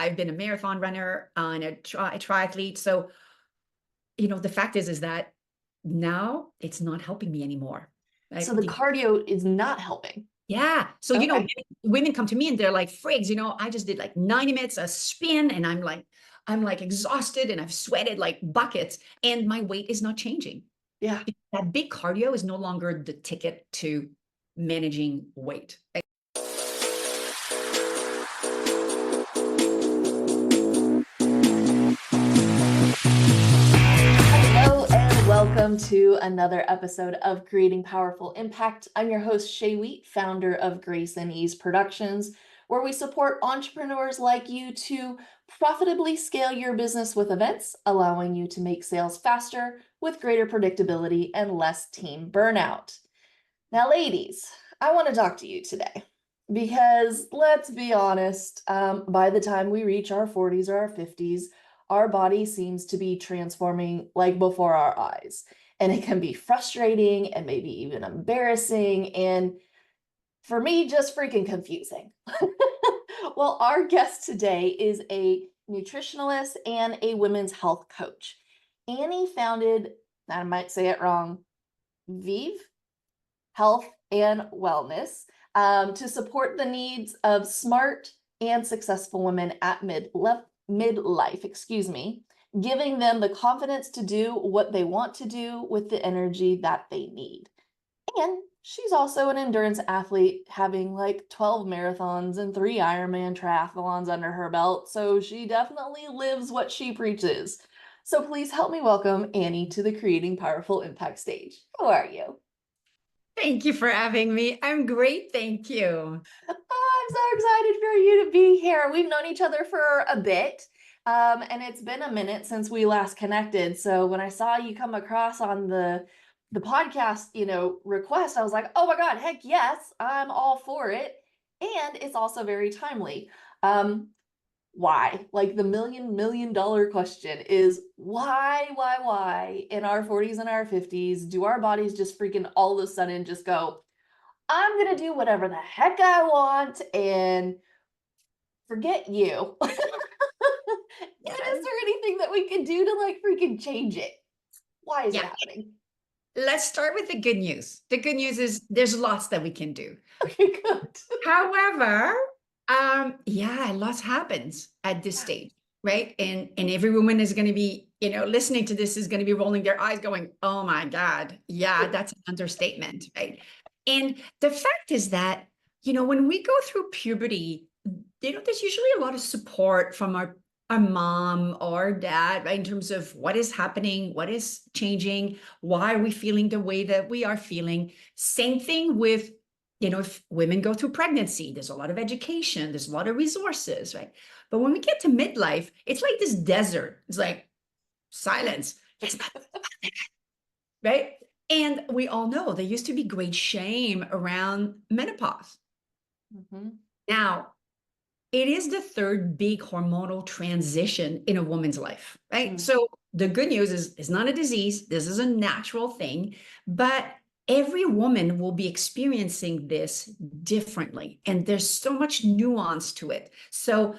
I've been a marathon runner and a triathlete. So, the fact is that now it's not helping me anymore. Right? So the cardio is not helping. Yeah. So, Okay. women come to me and they're like, Frigs, I just did like 90 minutes a spin and I'm like exhausted and I've sweated like buckets and my weight is not changing. Yeah. That big cardio is no longer the ticket to managing weight. Hello and welcome to another episode of Creating Powerful Impact. I'm your host, Shay Wheat, founder of Grace and Ease Productions, where we support entrepreneurs like you to profitably scale your business with events, allowing you to make sales faster with greater predictability and less team burnout. Now, ladies, I want to talk to you today because let's be honest, by the time we reach our 40s or our 50s, our body seems to be transforming like before our eyes. And it can be frustrating and maybe even embarrassing. And for me, just freaking confusing. Well, our guest today is a nutritionalist and a women's health coach. Annie founded, I might say it wrong, Vive Health and Wellness to support the needs of smart and successful women at midlife, giving them the confidence to do what they want to do with the energy that they need. And she's also an endurance athlete, having like 12 marathons and 3 Ironman triathlons under her belt. So she definitely lives what she preaches. So please help me welcome Annie to the Creating Powerful Impact stage. How are you? Thank you for having me. I'm great. Thank you. Oh, I'm so excited for you to be here. We've known each other for a bit, and it's been a minute since we last connected. So when I saw you come across on the podcast, request, I was like, oh my God, heck yes, I'm all for it. And it's also very timely. Why? Like the million dollar question is why in our 40s and our 50s do our bodies just freaking all of a sudden just go, I'm going to do whatever the heck I want and forget you. And is there anything that we can do to like freaking change it? Why is it Yeah. happening? Let's start with the good news. The good news is there's lots that we can do. Okay, good. However, yeah, lots happens at this stage, right? And every woman is going to be, listening to this is going to be rolling their eyes going, oh my God, yeah, that's an understatement, right? And the fact is that, when we go through puberty, there's usually a lot of support from our mom or dad, right, in terms of what is happening, what is changing, why are we feeling the way that we are feeling. Same thing with, if women go through pregnancy, there's a lot of education, there's a lot of resources, right? But when we get to midlife, it's like this desert. It's like silence. Yes, right? And we all know there used to be great shame around menopause. Mm-hmm. Now, it is the third big hormonal transition in a woman's life, right? Mm. So the good news is it's not a disease. This is a natural thing, but every woman will be experiencing this differently. And there's so much nuance to it. So,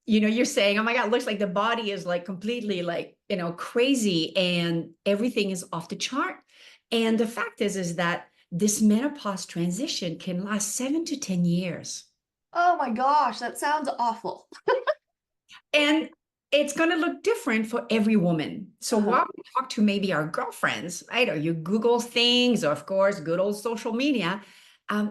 you're saying, oh my God, it looks like the body is like completely like, crazy and everything is off the chart. And the fact is that this menopause transition can last 7 to 10 years. Oh my gosh, that sounds awful. And it's going to look different for every woman. So while we talk to maybe our girlfriends, right, or you Google things, or of course, good old social media,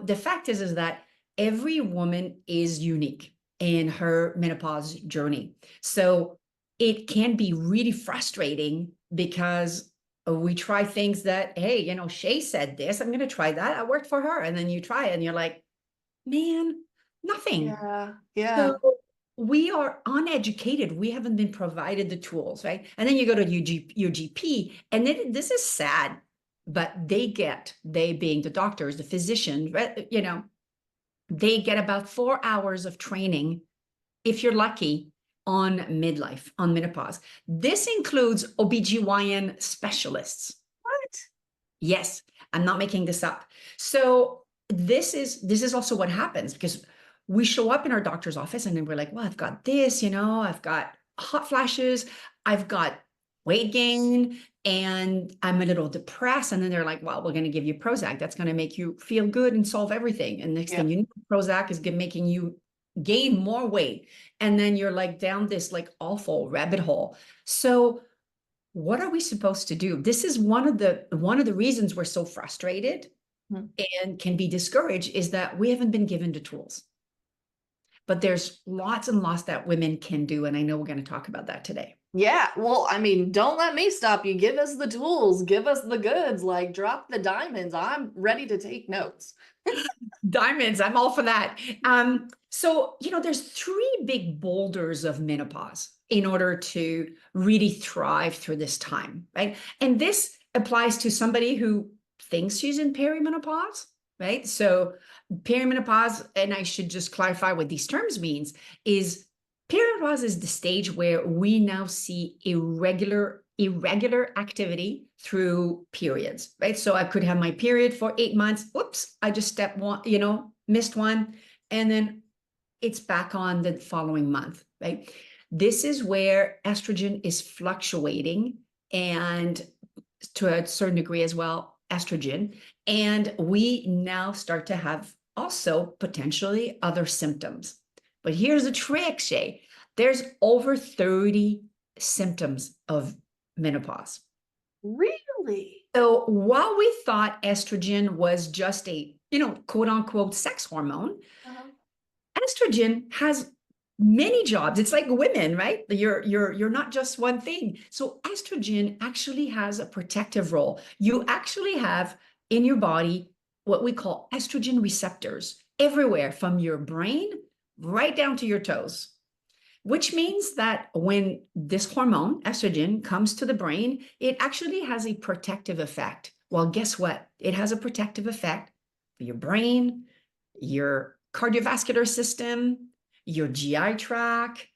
the fact is that every woman is unique in her menopause journey. So it can be really frustrating because we try things that, hey, Shay said this, I'm going to try that. I worked for her. And then you try it and you're like, man, nothing. Yeah, yeah. So we are uneducated. We haven't been provided the tools, right? And then you go to your GP, and then this is sad, but they being the doctors, the physicians, right? They get about 4 hours of training, if you're lucky, on midlife, on menopause. This includes OBGYN specialists. What? Yes, I'm not making this up. So this is also what happens because we show up in our doctor's office and then we're like, well, I've got this, I've got hot flashes, I've got weight gain, and I'm a little depressed. And then they're like, well, we're going to give you Prozac. That's going to make you feel good and solve everything. And next thing you know, Prozac is making you gain more weight. And then you're like down this like awful rabbit hole. So what are we supposed to do? This is one of the reasons we're so frustrated and can be discouraged, is that we haven't been given the tools. But there's lots and lots that women can do. And I know we're going to talk about that today. Yeah. Well, I mean, don't let me stop you. Give us the tools, give us the goods, like drop the diamonds. I'm ready to take notes. Diamonds, I'm all for that. So, there's three big boulders of menopause in order to really thrive through this time, right? And this applies to somebody who thinks she's in perimenopause, right? So perimenopause, and I should just clarify what these terms means, is perimenopause is the stage where we now see irregular activity through periods, right? So I could have my period for 8 months. Whoops, I just missed one. And then it's back on the following month, right? This is where estrogen is fluctuating, and to a certain degree as well, estrogen. And we now start to have also potentially other symptoms. But here's the trick, Shay. There's over 30 symptoms of menopause. Really? So while we thought estrogen was just a, quote unquote sex hormone, estrogen has many jobs. It's like women, right? You're not just one thing. So estrogen actually has a protective role. You actually have in your body what we call estrogen receptors everywhere, from your brain right down to your toes, which means that when this hormone, estrogen, comes to the brain, it actually has a protective effect. Well, guess what? It has a protective effect for your brain, your cardiovascular system, your GI tract,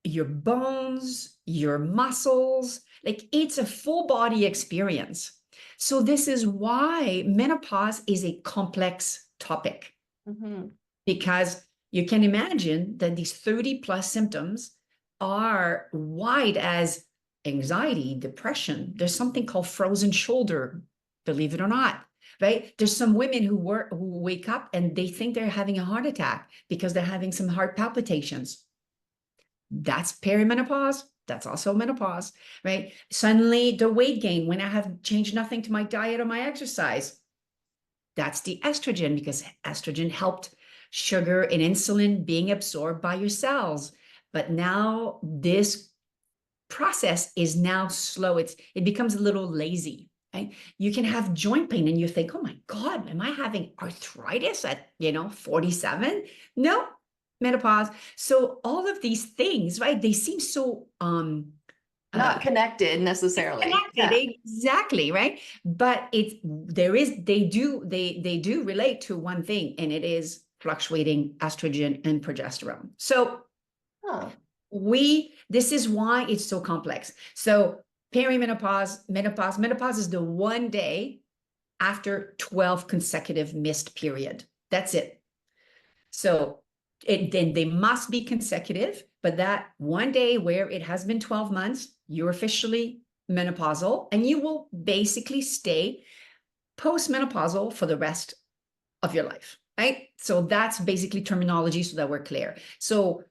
your bones, your muscles. Like, it's a full body experience. So this is why menopause is a complex topic, because you can imagine that these 30 plus symptoms are wide as anxiety, depression. There's something called frozen shoulder, believe it or not, right? There's some women who wake up and they think they're having a heart attack because they're having some heart palpitations. That's perimenopause. That's also menopause, right? Suddenly the weight gain when I have changed nothing to my diet or my exercise. That's the estrogen, because estrogen helped sugar and insulin being absorbed by your cells. But now this process is now slow. It becomes a little lazy, right? You can have joint pain and you think, oh my God, am I having arthritis at, 47? No, menopause. So all of these things, right? They seem so not connected necessarily. Exactly, right? But they do relate to one thing, and it is fluctuating estrogen and progesterone. So this is why it's so complex. So perimenopause, menopause is the one day after 12 consecutive missed period. That's it. So then they must be consecutive, but that one day where it has been 12 months, you're officially menopausal, and you will basically stay postmenopausal for the rest of your life, right? So that's basically terminology so that we're clear. So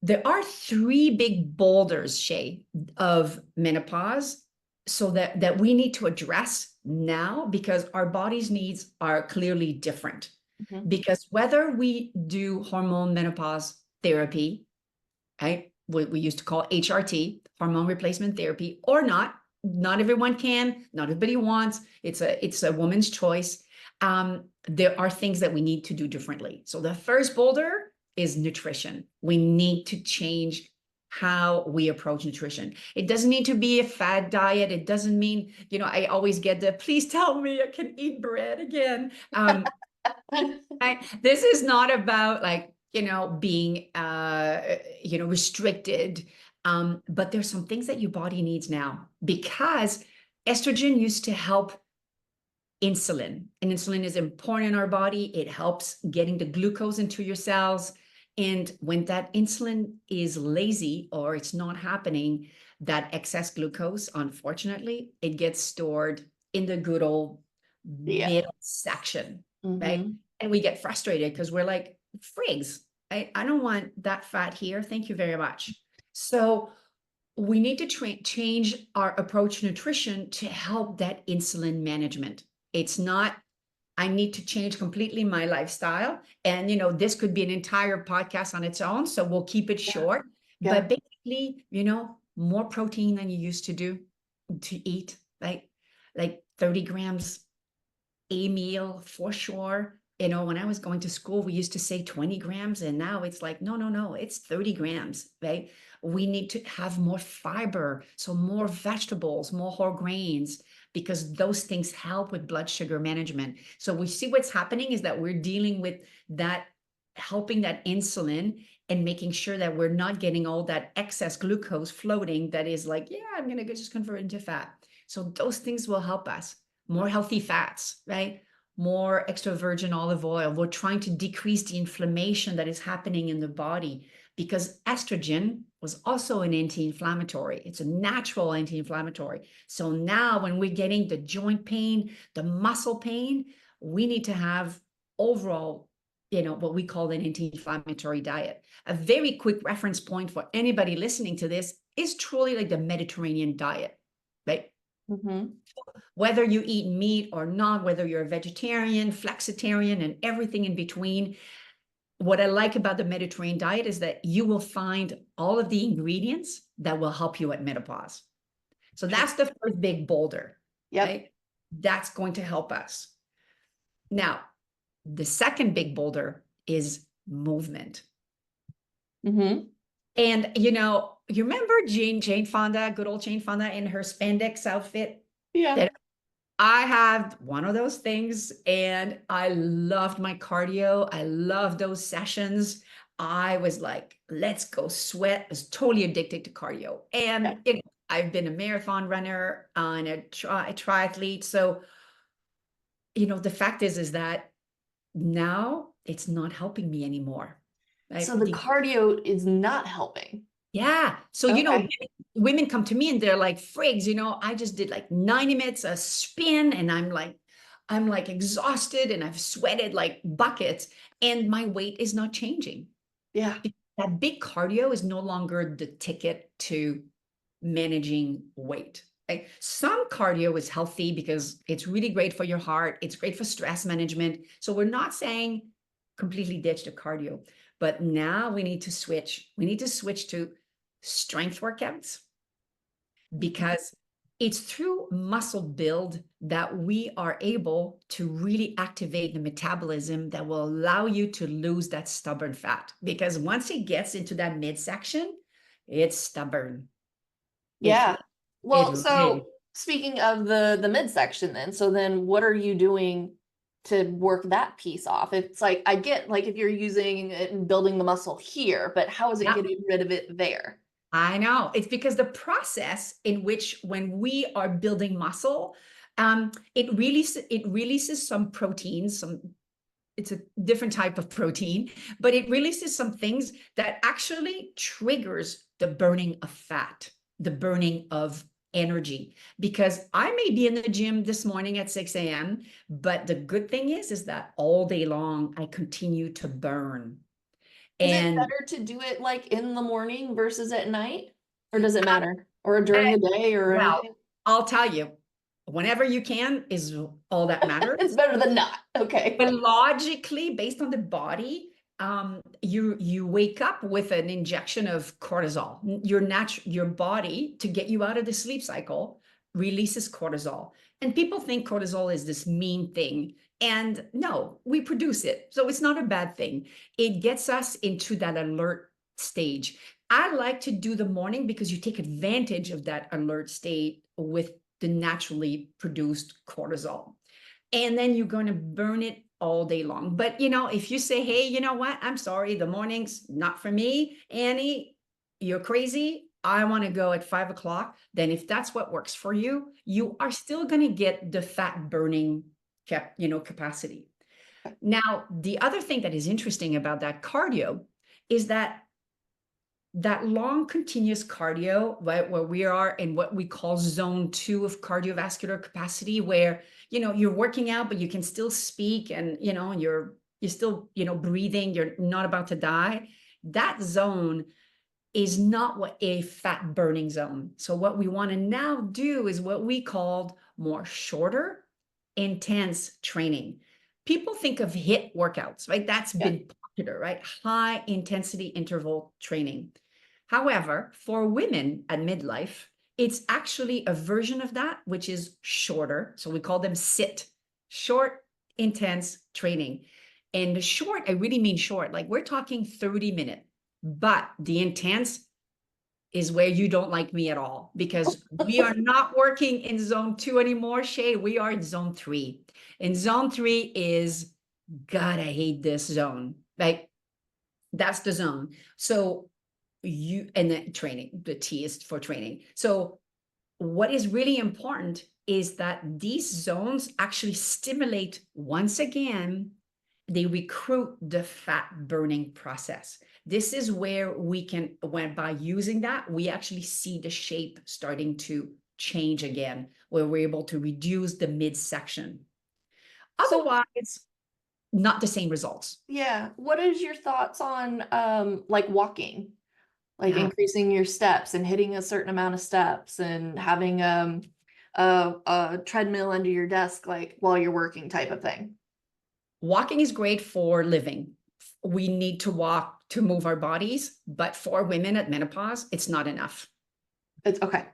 there are three big boulders, Shay, of menopause, so that we need to address now, because our body's needs are clearly different. Because whether we do hormone menopause therapy, right, what we used to call HRT, hormone replacement therapy, or not everyone can, not everybody wants. It's a woman's choice. There are things that we need to do differently. So the first boulder is nutrition. We need to change how we approach nutrition. It doesn't need to be a fad diet. It doesn't mean, I always get the, please tell me I can eat bread again. This is not about being restricted, but there's some things that your body needs now, because estrogen used to help insulin. And insulin is important in our body. It helps getting the glucose into your cells. And when that insulin is lazy or it's not happening, that excess glucose, unfortunately, it gets stored in the good old Yeah. middle section, right? Mm-hmm. And we get frustrated because we're like, frigs, I don't want that fat here. Thank you very much. So we need to change our approach to nutrition to help that insulin management. It's not, I need to change completely my lifestyle. And, this could be an entire podcast on its own. So we'll keep it Yeah. short. Yeah. But basically, more protein than you used to eat, like 30 grams a meal for sure. When I was going to school, we used to say 20 grams, and now it's like, no, it's 30 grams, right? We need to have more fiber, so more vegetables, more whole grains, because those things help with blood sugar management. So we see what's happening is that we're dealing with that, helping that insulin and making sure that we're not getting all that excess glucose floating that is like, yeah, I'm going to just convert into fat. So those things will help us. More healthy fats, right? More extra virgin olive oil. We're trying to decrease the inflammation that is happening in the body because estrogen was also an anti-inflammatory. It's a natural anti-inflammatory. So now when we're getting the joint pain, the muscle pain, we need to have overall, what we call an anti-inflammatory diet. A very quick reference point for anybody listening to this is truly like the Mediterranean diet, right? Mm-hmm. Whether you eat meat or not, whether you're a vegetarian, flexitarian, and everything in between. What I like about the Mediterranean diet is that you will find all of the ingredients that will help you at menopause. So that's the first big boulder, Yep. right? That's going to help us. Now, the second big boulder is movement. Mm-hmm. And, you remember Jane Fonda, good old Jane Fonda in her spandex outfit? Yeah. That I have one of those things and I loved my cardio. I loved those sessions. I was like, let's go sweat. I was totally addicted to cardio. Yeah. And I've been a marathon runner and a triathlete. So, the fact is that now it's not helping me anymore. So Right? the cardio is not helping. Yeah. So, Okay. women come to me and they're like, Frigs, I just did like 90 minutes a spin and I'm like exhausted and I've sweated like buckets and my weight is not changing. Yeah. That big cardio is no longer the ticket to managing weight. Right? Some cardio is healthy because it's really great for your heart. It's great for stress management. So we're not saying completely ditch the cardio, but now we need to switch. We need to switch to strength workouts because it's through muscle build that we are able to really activate the metabolism that will allow you to lose that stubborn fat. Because once it gets into that midsection, it's stubborn. Yeah. It Well, really, so speaking of the midsection then, so then what are you doing to work that piece off? It's like I get like if you're using it and building the muscle here, but how is it yeah, getting rid of it there? I know. It's because the process in which when we are building muscle, it releases some proteins, it's a different type of protein, but it releases some things that actually triggers the burning of fat, the burning of energy. Because I may be in the gym this morning at 6 a.m., but the good thing is that all day long I continue to burn. Is it And better to do it like in the morning versus at night? Or does it matter? Or during the day or well, anything? I'll tell you, whenever you can is all that matters. It's better than not. Okay. But logically, based on the body, you wake up with an injection of cortisol. Your body, to get you out of the sleep cycle, releases cortisol. And people think cortisol is this mean thing. And no, we produce it. So it's not a bad thing. It gets us into that alert stage. I like to do the morning because you take advantage of that alert state with the naturally produced cortisol. And then you're going to burn it all day long. But if you say, hey, you know what, I'm sorry, the morning's not for me, Annie, you're crazy, I want to go at 5 o'clock, then if that's what works for you, you are still going to get the fat burning capacity. Now, the other thing that is interesting about that cardio is that long continuous cardio, right, where we are in what we call zone 2 of cardiovascular capacity, where you're working out, but you can still speak, and you're still breathing, you're not about to die. That zone is not what a fat burning zone. So what we want to now do is what we called more shorter, intense training. People think of HIIT workouts, right? That's been popular, right? High intensity interval training. However, for women at midlife, it's actually a version of that, which is shorter. So we call them SIT, short, intense training. And the short, I really mean short, like we're talking 30-minute. But the intense is where you don't like me at all, because we are not working in zone 2 anymore, Shay. We are in zone 3. And zone 3 is, God, I hate this zone. Like, that's the zone. So and the training, the T is for training. So what is really important is that these zones actually stimulate, once again, they recruit the fat burning process. This is where we can, by using that, we actually see the shape starting to change again, where we're able to reduce the midsection. Otherwise, not the same results. Yeah. What is your thoughts on like walking? Like Yeah. increasing your steps and hitting a certain amount of steps and having a treadmill under your desk like while you're working type of thing. Walking is great for living. We need to walk to move our bodies, but for women at menopause, it's not enough. It's okay.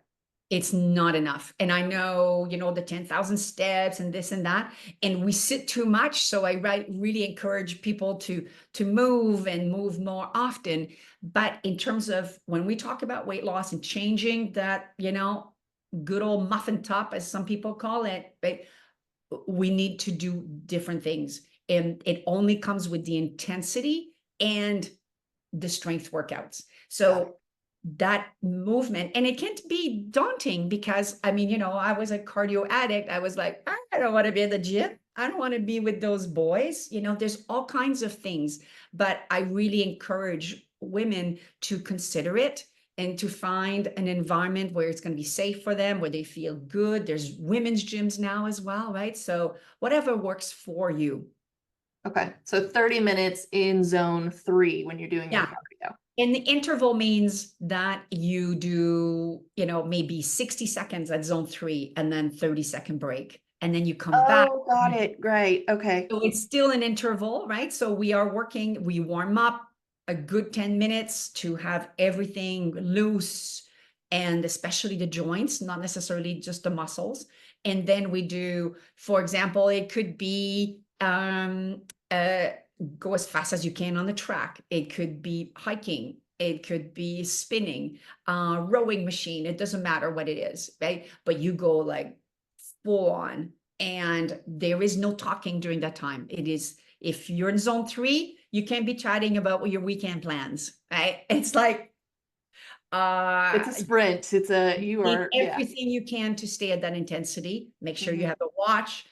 It's not enough. And I know, the 10,000 steps and this and that, and we sit too much. So I really encourage people to move and move more often. But in terms of when we talk about weight loss and changing that, good old muffin top, as some people call it, right? We need to do different things. And it only comes with the intensity and the strength workouts. So that movement, and it can't be daunting, because I was a cardio addict. I was like, I don't want to be in the gym. I don't want to be with those boys. There's all kinds of things, but I really encourage women to consider it and to find an environment where it's going to be safe for them, where they feel good. There's women's gyms now as well, right? So whatever works for you. Okay. So 30 minutes in zone 3 when you're doing your Yeah. cardio. And the interval means that you do, maybe 60 seconds at zone 3 and then 30-second break. And then you come back. Oh, got it. Great. Okay. So it's still an interval, right? So we warm up a good 10 minutes to have everything loose, and especially the joints, not necessarily just the muscles. And then we do, for example, it could be go as fast as you can on the track. It could be hiking. It could be spinning, rowing machine. It doesn't matter what it is, right? But you go like full on, and there is no talking during that time. It is, if you're in zone 3, you can't be chatting about your weekend plans, right? It's like, It's a sprint. You are, yeah. everything you can to stay at that intensity. Make sure you Mhm. have a watch,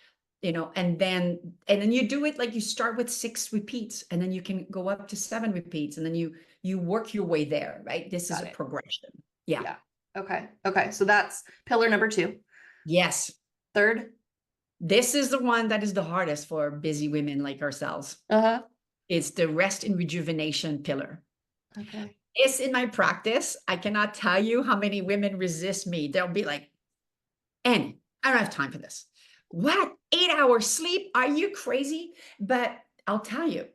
and then you do it, like you start with 6 repeats, and then you can go up to 7 repeats, and then you work your way there, right? This is Got a it. progression. Yeah. Yeah. Okay. Okay. So that's pillar number 2. Yes. Third. This is the one that is the hardest for busy women like ourselves. Uh-huh. It's the rest and rejuvenation pillar. Okay. It's in my practice. I cannot tell you how many women resist me. They'll be like, Annie, I don't have time for this. What? 8 hours sleep? Are you crazy? But I'll tell you,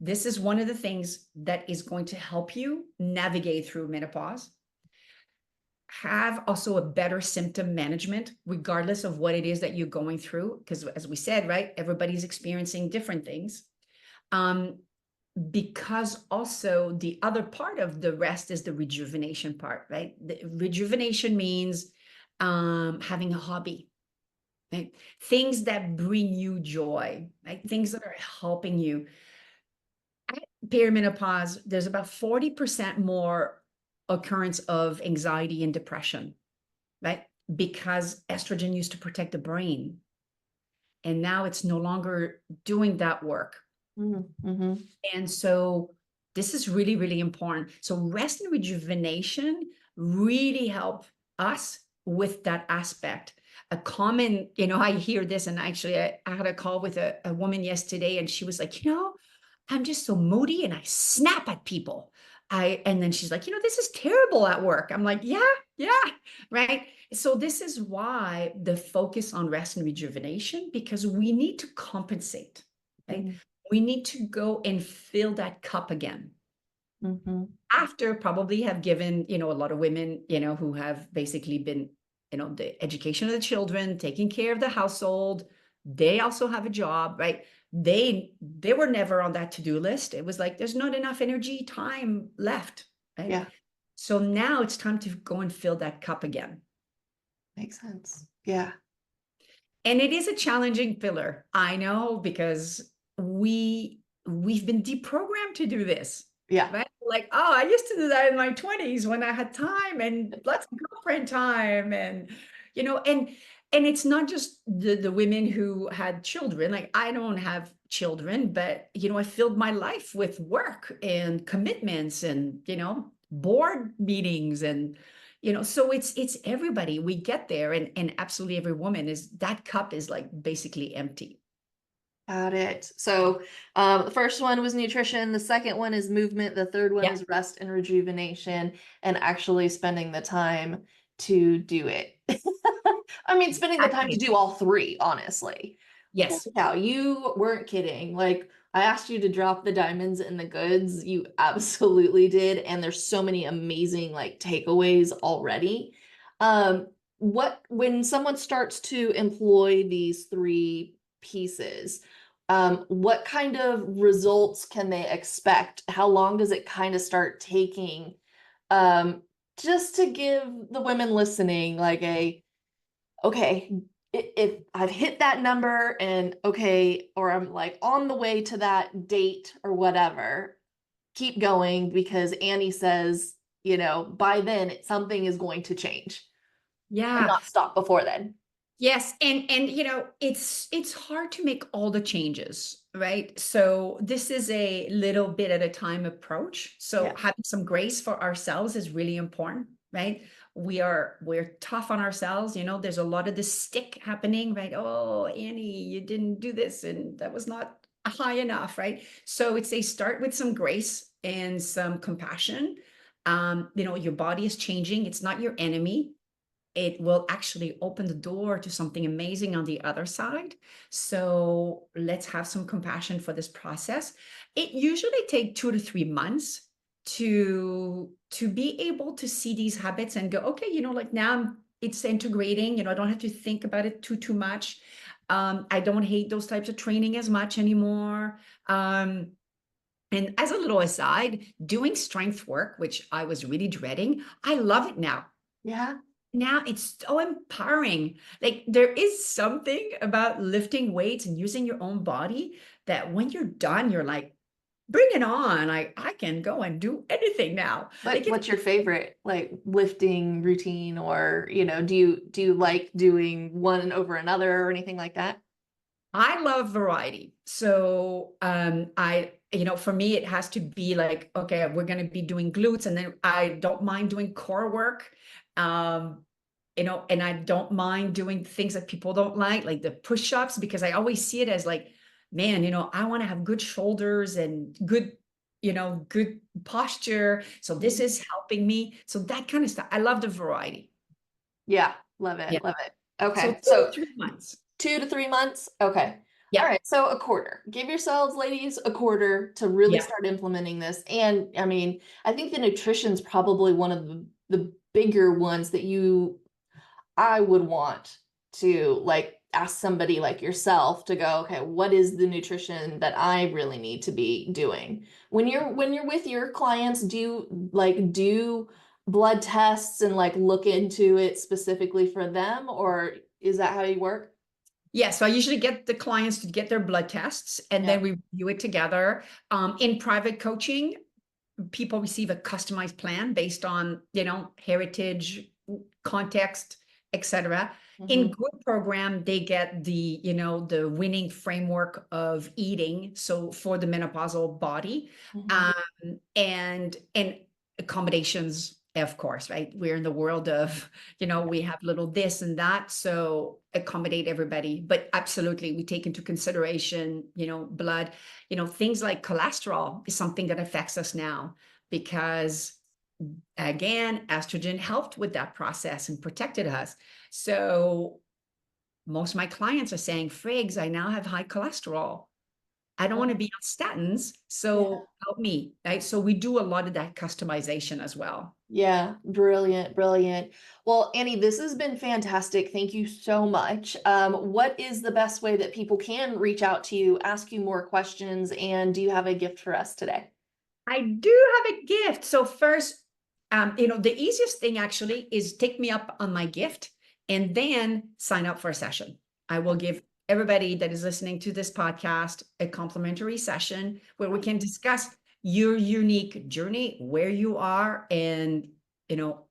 this is one of the things that is going to help you navigate through menopause. Have also a better symptom management, regardless of what it is that you're going through. Because as we said, right, everybody's experiencing different things. Because also the other part of the rest is the rejuvenation part, right? The rejuvenation means having a hobby, right? Things that bring you joy, right? Things that are helping you. At perimenopause, there's about 40% more occurrence of anxiety and depression, right? Because estrogen used to protect the brain. and now it's no longer doing that work. Mm-hmm. And so this is really, really important. So rest and rejuvenation really help us with that aspect. A common, I hear this, and actually I had a call with a woman yesterday, and she was like, I'm just so moody and I snap at people. And then she's like, this is terrible at work. I'm like, yeah, right. So this is why the focus on rest and rejuvenation, because we need to compensate, right? We need to go and fill that cup again. Mm-hmm. After probably have given, a lot of women, who have basically been, the education of the children, taking care of the household. They also have a job, right? They were never on that to-do list. It was like, there's not enough energy, time left, right? Yeah, So now it's time to go and fill that cup again. makes sense. Yeah. And it is a challenging filler, I know, because we've been deprogrammed to do this, Yeah. right? Like, oh, I used to do that in my 20s when I had time, and let's girlfriend time, and and it's not just the women who had children. Like, I don't have children, but I filled my life with work and commitments and board meetings, and so it's everybody. We get there, and absolutely every woman is, that cup is like basically empty. Got it. So the first one was nutrition. The second one is movement. The third one Yeah, is rest and rejuvenation and actually spending the time to do it. I mean, spending the time to exactly. do all three, honestly. Holy Yes. cow, you weren't kidding. Like, I asked you to drop the diamonds in the goods. You absolutely did. And there's so many amazing like takeaways already. When someone starts to employ these three pieces, what kind of results can they expect? How long does it kind of start taking? Just to give the women listening like okay, if I've hit that number and okay, or I'm like on the way to that date or whatever, keep going because Annie says, by then something is going to change and Yeah. not stop before then. Yes, and it's hard to make all the changes, right? So this is a little bit at a time approach. So Yeah. having some grace for ourselves is really important, right? We're tough on ourselves, there's a lot of this stick happening, right? Oh, Annie, you didn't do this and that was not high enough, right? So it's a start with some grace and some compassion. Your body is changing, it's not your enemy. It will actually open the door to something amazing on the other side. So let's have some compassion for this process. It usually takes 2 to 3 months to be able to see these habits and go, okay, like now it's integrating. I don't have to think about it too much. I don't hate those types of training as much anymore. And as a little aside, doing strength work, which I was really dreading, I love it now. Yeah. Now it's so empowering. Like, there is something about lifting weights and using your own body that when you're done, you're like, bring it on. I can go and do anything now. Like, What's your favorite like lifting routine or, do you like doing one over another or anything like that? I love variety. So for me, it has to be like, okay, we're going to be doing glutes, and then I don't mind doing core work. Um, and I don't mind doing things that people don't like the push-ups, because I always see it as like, man, I want to have good shoulders and good posture. So this Mhm. is helping me. So that kind of stuff. I love the variety. Yeah, love Yeah. it. Love it. So Okay. two to So 3 months. 2 to 3 months. Okay. All Yeah. right. So a quarter. Give yourselves, ladies, a quarter to really Yeah. start implementing this. And I mean, I think the nutrition's probably one of the bigger ones that I would want to like ask somebody like yourself to go, okay, what is the nutrition that I really need to be doing? When you're with your clients, do you like do blood tests and like look into it specifically for them, or is that how you work? Yeah, so I usually get the clients to get their blood tests, and Yeah. then we review it together. In private coaching, people receive a customized plan based on, heritage, context, etc. In group program, they get the, the winning framework of eating. So for the menopausal body, and accommodations, of course, right? We're in the world of, we have little this and that. So accommodate everybody, but absolutely we take into consideration, blood, things like cholesterol is something that affects us now because again, estrogen helped with that process and protected us. So most of my clients are saying, Frigs, I now have high cholesterol. I don't want to be on statins. So help me. Right. So we do a lot of that customization as well. Yeah, brilliant, brilliant. Well, Annie, this has been fantastic. Thank you so much. What is the best way that people can reach out to you, ask you more questions, and do you have a gift for us today? I do have a gift. So first, the easiest thing actually is take me up on my gift and then sign up for a session. I will give everybody that is listening to this podcast a complimentary session where we can discuss your unique journey, where you are, and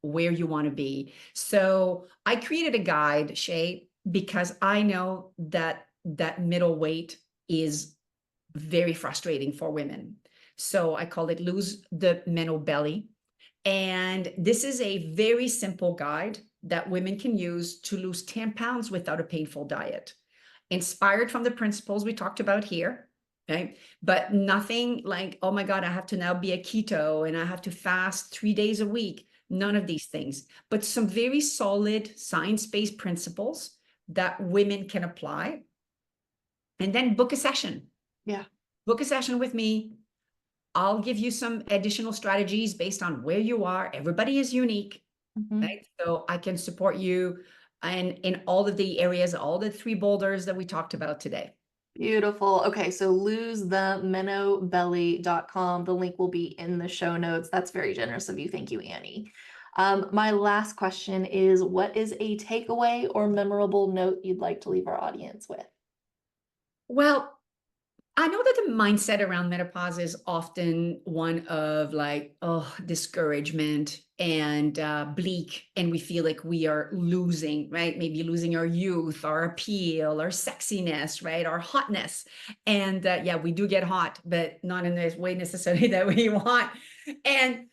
where you want to be. So I created a guide, Shay, because I know that middle weight is very frustrating for women. So I call it Lose the Menopause Belly. And this is a very simple guide that women can use to lose 10 pounds without a painful diet. Inspired from the principles we talked about here, okay? But nothing like, oh my God, I have to now be a keto and I have to fast 3 days a week. None of these things, but some very solid science-based principles that women can apply. And then book a session. Yeah. Book a session with me. I'll give you some additional strategies based on where you are. Everybody is unique, right? So I can support you in all of the areas, all the 3 boulders that we talked about today. Beautiful. Okay, so losethemenobelly.com. The link will be in the show notes. That's very generous of you. Thank you, Annie. My last question is, what is a takeaway or memorable note you'd like to leave our audience with? Well, I know that the mindset around menopause is often one of like, oh, discouragement and bleak. And we feel like we are losing, right? Maybe losing our youth, our appeal, our sexiness, right? Our hotness. And yeah, we do get hot, but not in the way necessarily that we want. And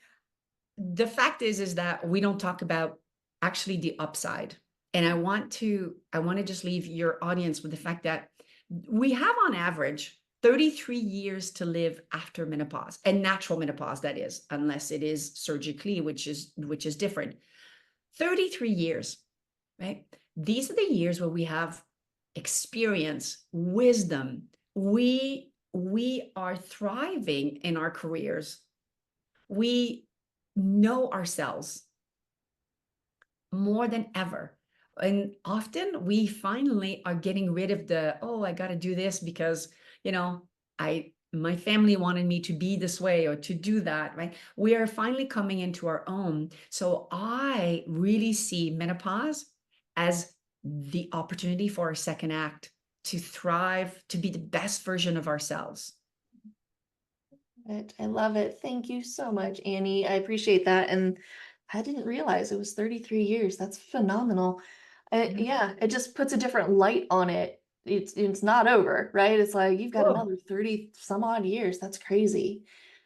the fact is that we don't talk about actually the upside. And I want to just leave your audience with the fact that we have on average 33 years to live after menopause, and natural menopause, that is, unless it is surgically, which is different. 33 years, right? These are the years where we have experience, wisdom. We are thriving in our careers. We know ourselves more than ever. And often we finally are getting rid of the, oh, I got to do this because, my family wanted me to be this way or to do that, right? We are finally coming into our own. So I really see menopause as the opportunity for a second act to thrive, to be the best version of ourselves. I love it. Thank you so much, Annie. I appreciate that. And I didn't realize it was 33 years. That's phenomenal. Yeah, it just puts a different light on it. It's not over, right? It's like you've got another 30 some odd years. That's crazy.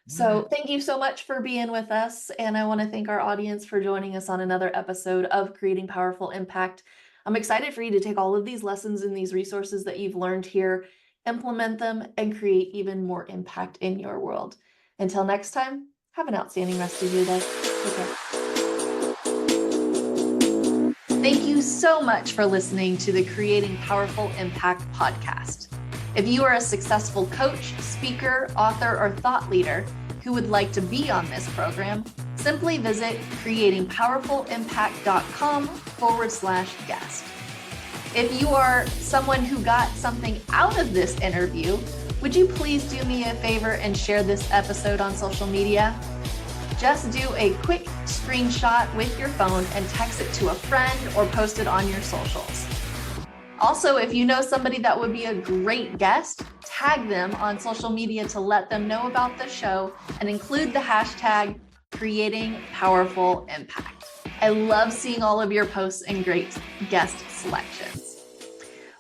So thank you so much for being with us. And I want to thank our audience for joining us on another episode of Creating Powerful Impact. I'm excited for you to take all of these lessons and these resources that you've learned here, implement them, and create even more impact in your world. Until next time, have an outstanding rest of your day. Take care. Thank you so much for listening to the Creating Powerful Impact podcast. If you are a successful coach, speaker, author, or thought leader who would like to be on this program, simply visit creatingpowerfulimpact.com/guest. If you are someone who got something out of this interview, would you please do me a favor and share this episode on social media? Just do a quick screenshot with your phone and text it to a friend or post it on your socials. Also, if you know somebody that would be a great guest, tag them on social media to let them know about the show and include the hashtag Creating Powerful Impact. I love seeing all of your posts and great guest selections.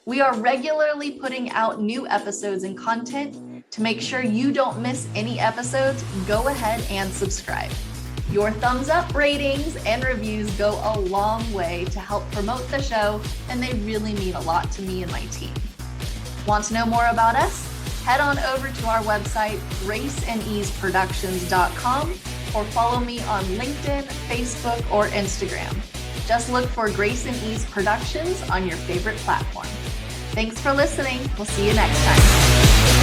We are regularly putting out new episodes and content. To make sure you don't miss any episodes, go ahead and subscribe. Your thumbs up, ratings, and reviews go a long way to help promote the show, and they really mean a lot to me and my team. Want to know more about us? Head on over to our website, graceandeaseproductions.com, or follow me on LinkedIn, Facebook, or Instagram. Just look for Grace and Ease Productions on your favorite platform. Thanks for listening. We'll see you next time.